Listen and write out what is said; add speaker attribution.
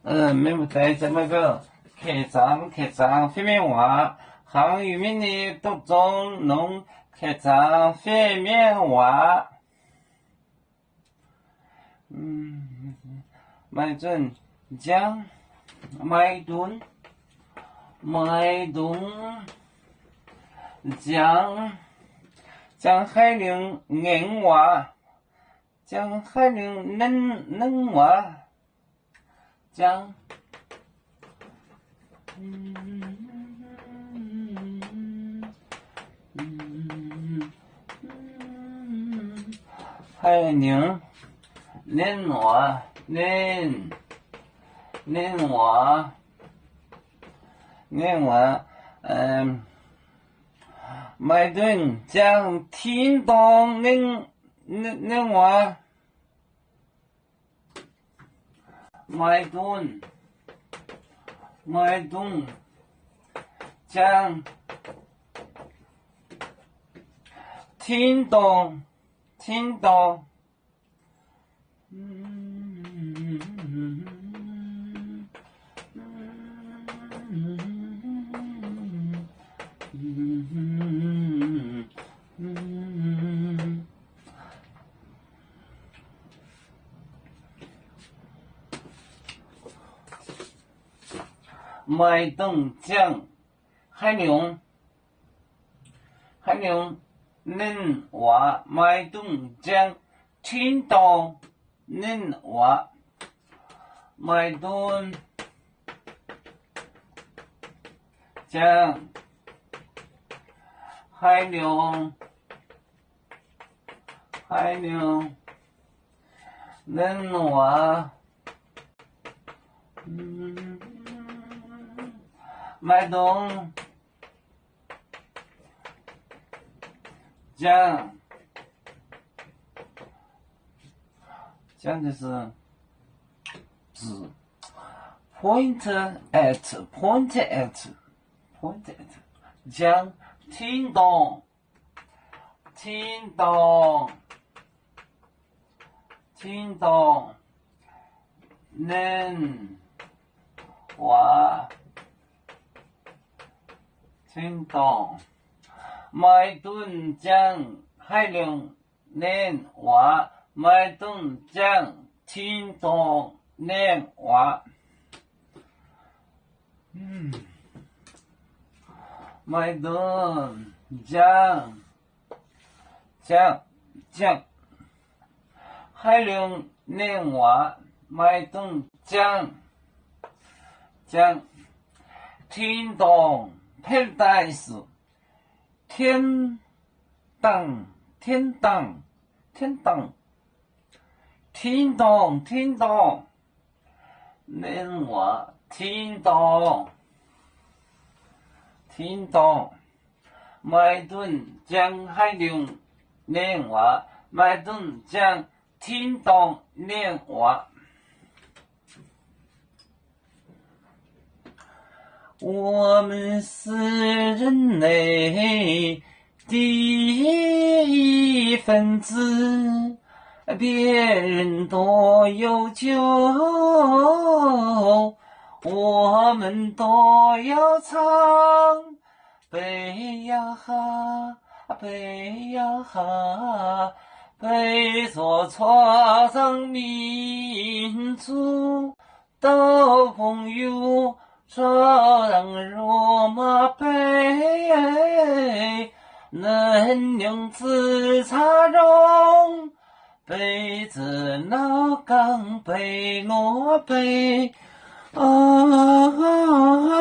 Speaker 1: 明白这么个开张方面话，汉语名的读中弄开张方面话。买准将买吨将海令硬话，将海令能话，将海令能话买顿将听懂能话，买顿将听懂买顿将海令能话，买顿将听懂能话，买顿将海令能话，买顿将就是指 point at 将听懂能话，听懂买顿将海令能话，买顿将听懂能话，买顿将海令能话，买顿将听懂 paradise 天堂听懂能话，听懂买顿将海令能话，买顿将听懂能话。我们是人类第一分子，别人多有酒，我们都要唱。背呀哈，背着创伤民族的朋友，说让罗马杯能用自插容，背着老钢背罗背啊。